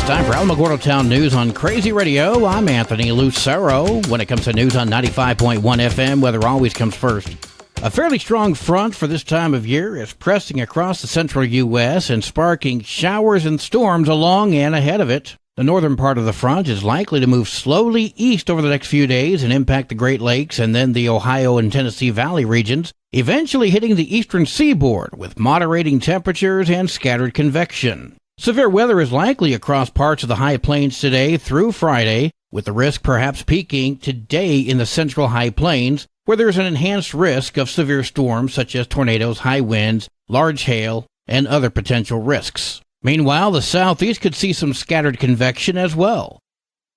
Time for Alamogordo Town News on Crazy Radio. I'm Anthony Lucero. When it comes to news on 95.1 FM, weather always comes first. A fairly strong front for this time of year is pressing across the central U.S. and sparking showers and storms along and ahead of it. The northern part of the front is likely to move slowly east over the next few days and impact the Great Lakes and then the Ohio and Tennessee Valley regions, eventually hitting the eastern seaboard with moderating temperatures and scattered convection. Severe weather is likely across parts of the high plains today through Friday, with the risk perhaps peaking today in the central high plains, where there is an enhanced risk of severe storms such as tornadoes, high winds, large hail, and other potential risks. Meanwhile, the southeast could see some scattered convection as well.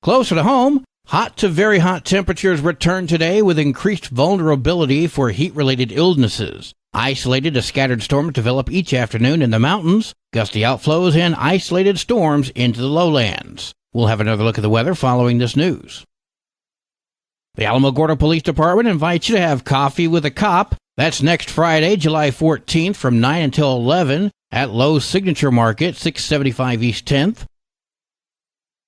Closer to home, hot to very hot temperatures return today with increased vulnerability for heat-related illnesses. Isolated to scattered storms develop each afternoon in the mountains, gusty outflows, and isolated storms into the lowlands. We'll have another look at the weather following this news. The Alamogordo Police Department invites you to have coffee with a cop. That's next Friday, July 14th from 9 until 11 at Lowe's Signature Market, 675 East 10th.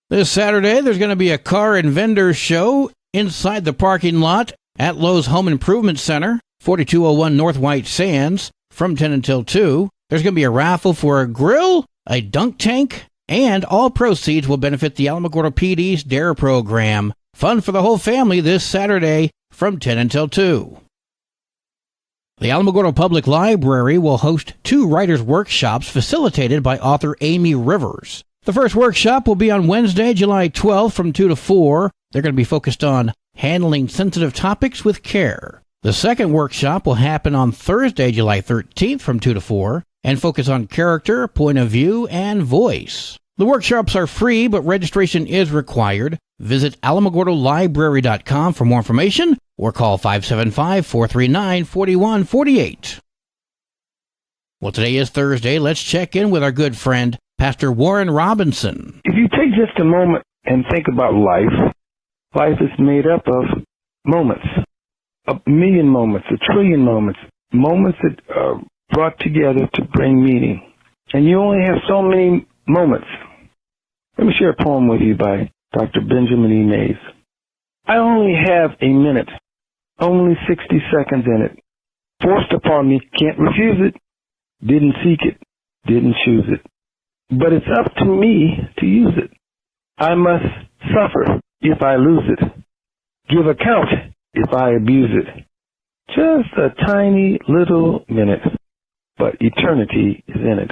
This Saturday, there's going to be a car and vendor show inside the parking lot at Lowe's Home Improvement Center, 4201 North White Sands, from 10 until 2. There's going to be a raffle for a grill, a dunk tank, and all proceeds will benefit the Alamogordo PD's DARE program. Fun for the whole family this Saturday from 10 until 2. The Alamogordo Public Library will host 2 writers' workshops facilitated by author Amy Rivers. The first workshop will be on Wednesday, July 12th from 2 to 4. They're going to be focused on handling sensitive topics with care. The second workshop will happen on Thursday, July 13th from 2 to 4 and focus on character, point of view, and voice. The workshops are free, but registration is required. Visit alamogordolibrary.com for more information or call 575-439-4148. Well, today is Thursday. Let's check in with our good friend, Pastor Warren Robinson. If you take just a moment and think about life, life is made up of moments, a million moments, a trillion moments, moments that are brought together to bring meaning. And you only have so many moments. Let me share a poem with you by Dr. Benjamin E. Mays. I only have a minute, only 60 seconds in it. Forced upon me, can't refuse it. Didn't seek it, didn't choose it. But it's up to me to use it. I must suffer if I lose it. Give account if I abuse it. Just a tiny little minute, but eternity is in it.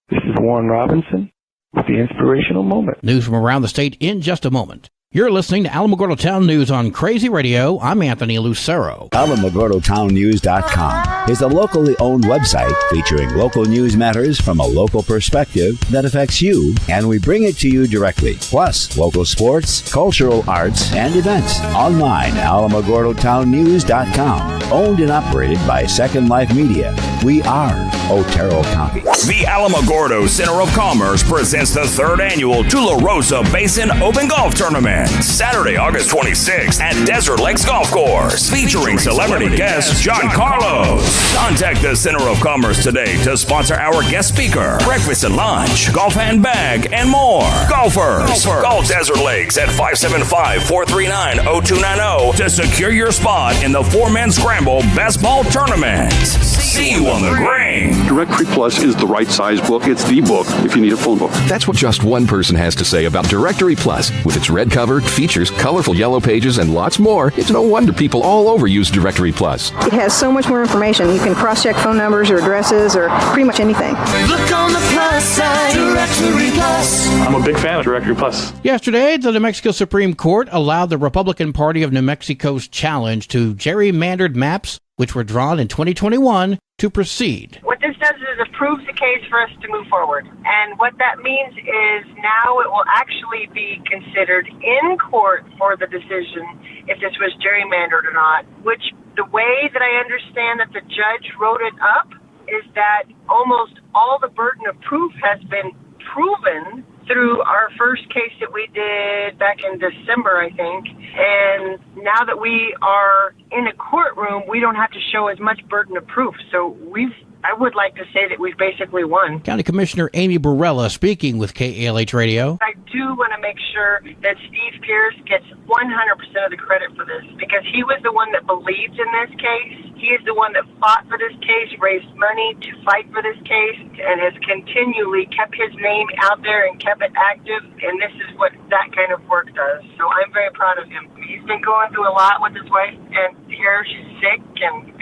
This is Warren Robinson with the Inspirational Moment. News from around the state in just a moment. You're listening to Alamogordo Town News on Crazy Radio. I'm Anthony Lucero. AlamogordoTownNews.com is a locally owned website featuring local news matters from a local perspective that affects you, and we bring it to you directly. Plus, local sports, cultural arts, and events. Online, AlamogordoTownNews.com. Owned and operated by Second Life Media. We are Otero County. The Alamogordo Center of Commerce presents the 3rd annual Tularosa Basin Open Golf Tournament. Saturday, August 26th at Desert Lakes Golf Course, featuring celebrity guest John Carlos. Contact the Center of Commerce today to sponsor our guest speaker, breakfast and lunch, golf handbag, and more. Golfers, call Desert Lakes at 575-439-0290 to secure your spot in the 4-man scramble best ball tournament. See you on the green. Directory Plus is the right size book. It's the book if you need a full book. That's what just one person has to say about Directory Plus. With its red cover, features, colorful yellow pages, and lots more, it's no wonder people all over use Directory Plus. It has so much more information. You can cross-check phone numbers or addresses or pretty much anything. Look on the plus side, Directory Plus. I'm a big fan of Directory Plus. Yesterday, the New Mexico Supreme Court allowed the Republican Party of New Mexico's challenge to gerrymandered maps, which were drawn in 2021, to proceed. What this does is it approves the case for us to move forward. And what that means is now it will actually be considered in court for the decision if this was gerrymandered or not, which the way that I understand that the judge wrote it up is that almost all the burden of proof has been proven through our first case that we did back in December, I think. And now that we are in a courtroom, we don't have to show as much burden of proof. So we've I would like to say that we've basically won. County Commissioner Amy Borrella speaking with KALH Radio. I do want to make sure that Steve Pierce gets 100% of the credit for this because he was the one that believed in this case. He is the one that fought for this case, raised money to fight for this case, and has continually kept his name out there and kept it active, and this is what that kind of work does. So I'm very proud of him. He's been going through a lot with his wife, and here she's sick, and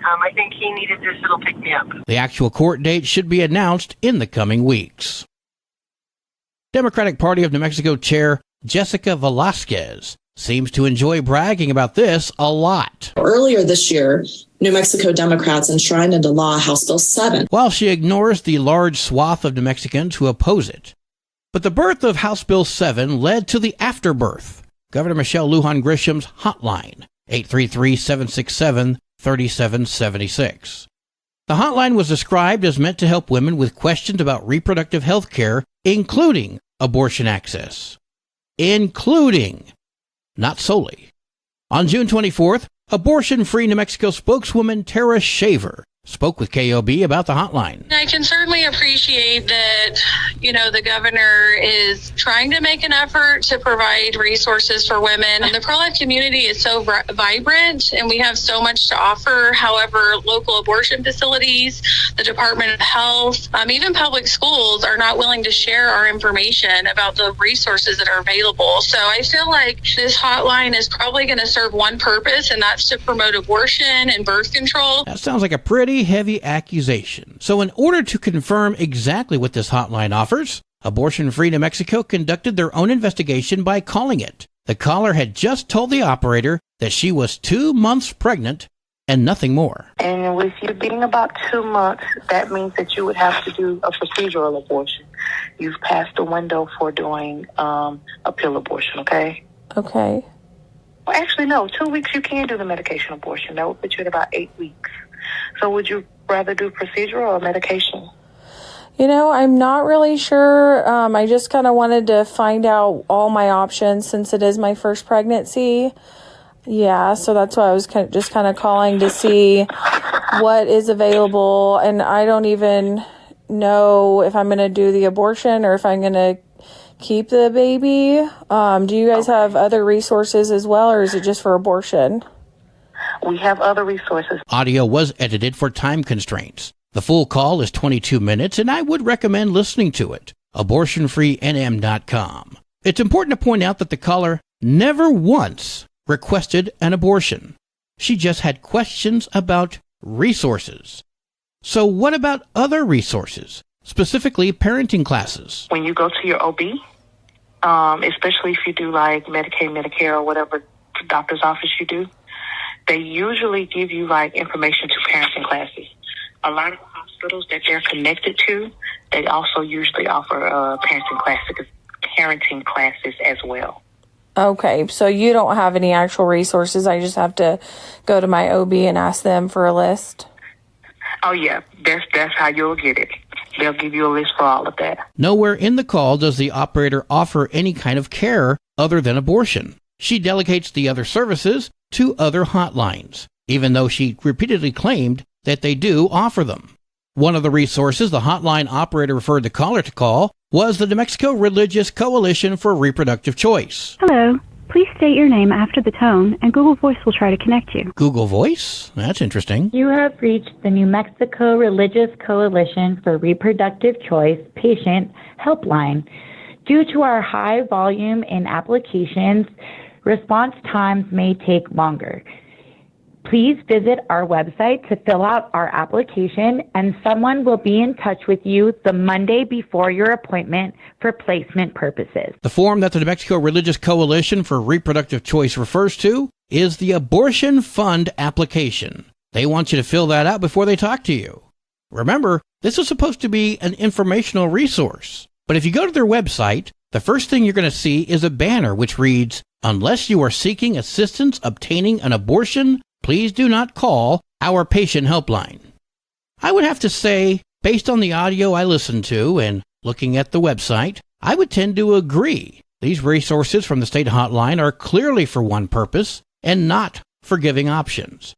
I think he needed this little pick-me-up. The actual court date should be announced in the coming weeks. Democratic Party of New Mexico Chair Jessica Velasquez seems to enjoy bragging about this a lot. Earlier this year, New Mexico Democrats enshrined into law House Bill 7. While she ignores the large swath of New Mexicans who oppose it. But the birth of House Bill 7 led to the afterbirth. Governor Michelle Lujan Grisham's hotline, 833-767-3776. The hotline was described as meant to help women with questions about reproductive health care, including abortion access. Including, not solely. On June 24th, Abortion-Free New Mexico spokeswoman Tara Shaver spoke with KOB about the hotline. I can certainly appreciate that, the governor is trying to make an effort to provide resources for women. The pro-life community is so vibrant and we have so much to offer. However, local abortion facilities, the Department of Health, even public schools are not willing to share our information about the resources that are available. So I feel like this hotline is probably going to serve one purpose, and that's to promote abortion and birth control. That sounds like a pretty heavy accusation. So in order to confirm exactly what this hotline offers, Abortion-Free New Mexico conducted their own investigation by calling it. The caller had just told the operator that she was 2 months pregnant and nothing more. And with you being about 2 months, that means that you would have to do a procedural abortion. You've passed the window for doing a pill abortion, okay? Okay. Well, actually, no. 2 weeks you can do the medication abortion. That would put you at about 8 weeks. So would you rather do procedural or medication? I'm not really sure. I just kind of wanted to find out all my options since it is my first pregnancy. Yeah, so that's why I was just kind of calling to see what is available. And I don't even know if I'm going to do the abortion or if I'm going to keep the baby. Do you guys have other resources as well, or is it just for abortion? We have other resources. Audio was edited for time constraints. The full call is 22 minutes, and I would recommend listening to it. abortionfreenm.com. It's important to point out that the caller never once requested an abortion. She just had questions about resources. So what about other resources, specifically parenting classes? When you go to your OB, especially if you do like Medicaid, Medicare, or whatever doctor's office you do, they usually give you information to parenting classes. A lot of hospitals that they're connected to, they also usually offer parenting classes as well. Okay, so you don't have any actual resources. I just have to go to my OB and ask them for a list. Oh yeah, that's how you'll get it. They'll give you a list for all of that. Nowhere in the call does the operator offer any kind of care other than abortion. She delegates the other services to other hotlines, even though she repeatedly claimed that they do offer them. One of the resources the hotline operator referred the caller to call was the New Mexico Religious Coalition for Reproductive Choice. Hello. Please state your name after the tone, and Google Voice will try to connect you. Google Voice? That's interesting. You have reached the New Mexico Religious Coalition for Reproductive Choice Patient Helpline. Due to our high volume in applications, response times may take longer. Please visit our website to fill out our application, and someone will be in touch with you the Monday before your appointment for placement purposes. The form that the New Mexico Religious Coalition for Reproductive Choice refers to is the Abortion Fund application. They want you to fill that out before they talk to you. Remember, this is supposed to be an informational resource. But if you go to their website, the first thing you're going to see is a banner which reads, "Unless you are seeking assistance obtaining an abortion, please do not call our patient helpline." I would have to say, based on the audio I listened to and looking at the website, I would tend to agree. These resources from the state hotline are clearly for one purpose and not for giving options.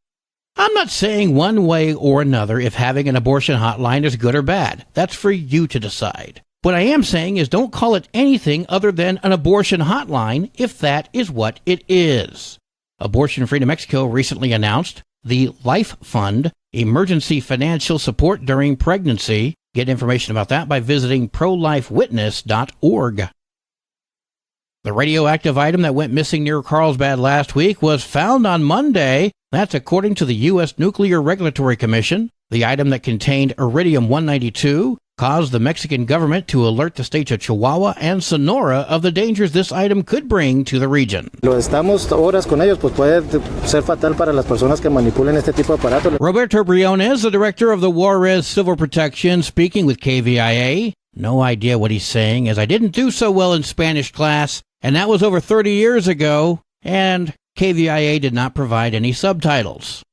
I'm not saying one way or another if having an abortion hotline is good or bad. That's for you to decide. What I am saying is don't call it anything other than an abortion hotline if that is what it is. Abortion Free New Mexico recently announced the Life Fund, emergency financial support during pregnancy. Get information about that by visiting prolifewitness.org. The radioactive item that went missing near Carlsbad last week was found on Monday. That's according to the U.S. Nuclear Regulatory Commission. The item that contained iridium-192 caused the Mexican government to alert the states of Chihuahua and Sonora of the dangers this item could bring to the region. Roberto Briones, the director of the Juarez Civil Protection, speaking with KVIA. No idea what he's saying, as I didn't do so well in Spanish class, and that was over 30 years ago, and KVIA did not provide any subtitles.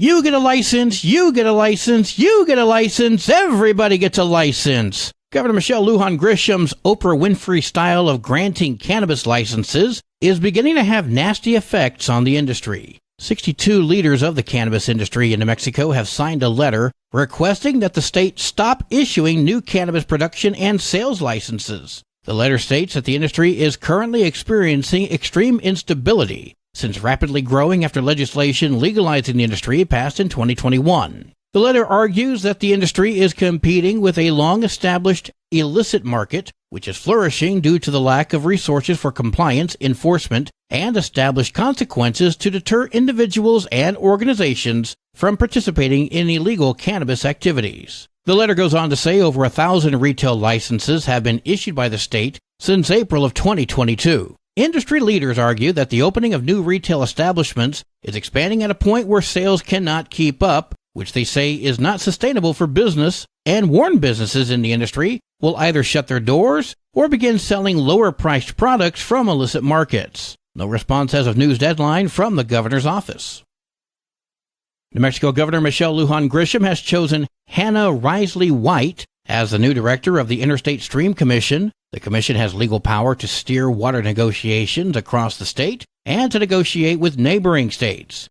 You get a license, you get a license, you get a license, everybody gets a license. Governor Michelle Lujan Grisham's Oprah Winfrey style of granting cannabis licenses is beginning to have nasty effects on the industry. 62 leaders of the cannabis industry in New Mexico have signed a letter requesting that the state stop issuing new cannabis production and sales licenses. The letter states that the industry is currently experiencing extreme instability since rapidly growing after legislation legalizing the industry passed in 2021. The letter argues that the industry is competing with a long-established illicit market, which is flourishing due to the lack of resources for compliance, enforcement, and established consequences to deter individuals and organizations from participating in illegal cannabis activities. The letter goes on to say over 1,000 retail licenses have been issued by the state since April of 2022. Industry leaders argue that the opening of new retail establishments is expanding at a point where sales cannot keep up, which they say is not sustainable for business, and warn businesses in the industry will either shut their doors or begin selling lower-priced products from illicit markets. No response as of news deadline from the governor's office. New Mexico Governor Michelle Lujan Grisham has chosen Hannah Risley White as the new director of the Interstate Stream Commission. The commission has legal power to steer water negotiations across the state and to negotiate with neighboring states.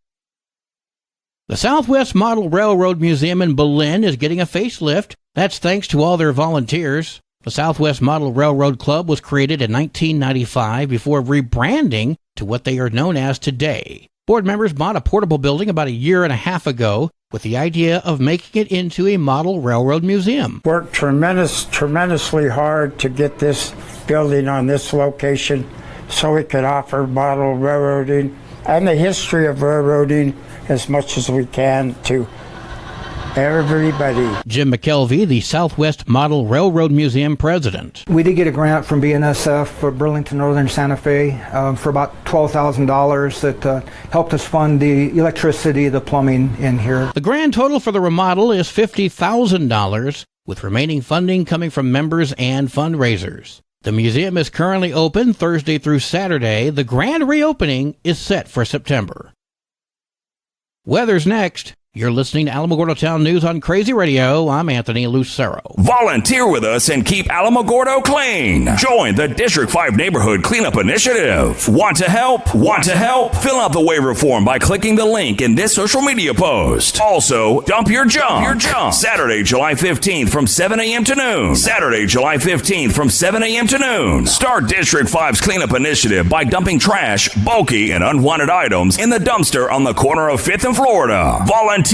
The Southwest Model Railroad Museum in Berlin is getting a facelift. That's thanks to all their volunteers. The Southwest Model Railroad Club was created in 1995 before rebranding to what they are known as today. Board members bought a portable building about a year and a half ago with the idea of making it into a model railroad museum. Worked tremendously hard to get this building on this location so it could offer model railroading and the history of railroading as much as we can to everybody. Jim McKelvey, the Southwest Model Railroad Museum president. We did get a grant from BNSF for Burlington Northern Santa Fe for about $12,000 that helped us fund the electricity, the plumbing in here. The grand total for the remodel is $50,000, with remaining funding coming from members and fundraisers. The museum is currently open Thursday through Saturday. The grand reopening is set for September. Weather's next. You're listening to Alamogordo Town News on Crazy Radio. I'm Anthony Lucero. Volunteer with us and keep Alamogordo clean. Join the District 5 Neighborhood Cleanup Initiative. Want to help? Want to help? Fill out the waiver form by clicking the link in this social media post. Also, dump your junk. Saturday, July 15th from 7 a.m. to noon. Saturday, July 15th from 7 a.m. to noon. Start District 5's Cleanup Initiative by dumping trash, bulky, and unwanted items in the dumpster on the corner of 5th and Florida. Volunteer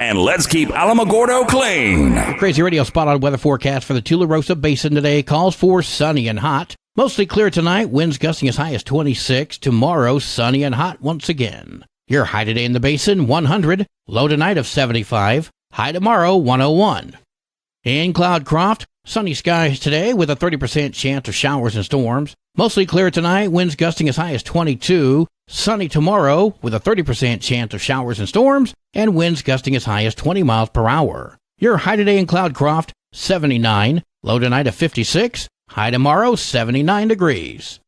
and let's keep Alamogordo clean. Crazy Radio spot-on weather forecast for the Tularosa Basin today calls for sunny and hot. Mostly clear tonight, winds gusting as high as 26. Tomorrow, sunny and hot once again. Your high today in the basin, 100. Low tonight of 75. High tomorrow, 101. In Cloudcroft, sunny skies today with a 30% chance of showers and storms. Mostly clear tonight, winds gusting as high as 22. Sunny tomorrow with a 30% chance of showers and storms, and winds gusting as high as 20 miles per hour. Your high today in Cloudcroft, 79. Low tonight of 56. High tomorrow, 79 degrees.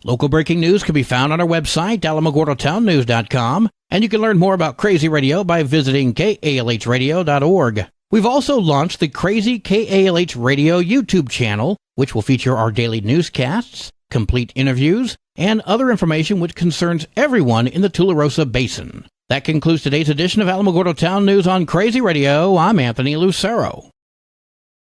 Local breaking news can be found on our website, alamogordotownnews.com, and you can learn more about Crazy Radio by visiting KALHradio.org. We've also launched the Crazy KALH Radio YouTube channel, which will feature our daily newscasts, complete interviews, and other information which concerns everyone in the Tularosa Basin. That concludes today's edition of Alamogordo Town News on Crazy Radio. I'm Anthony Lucero.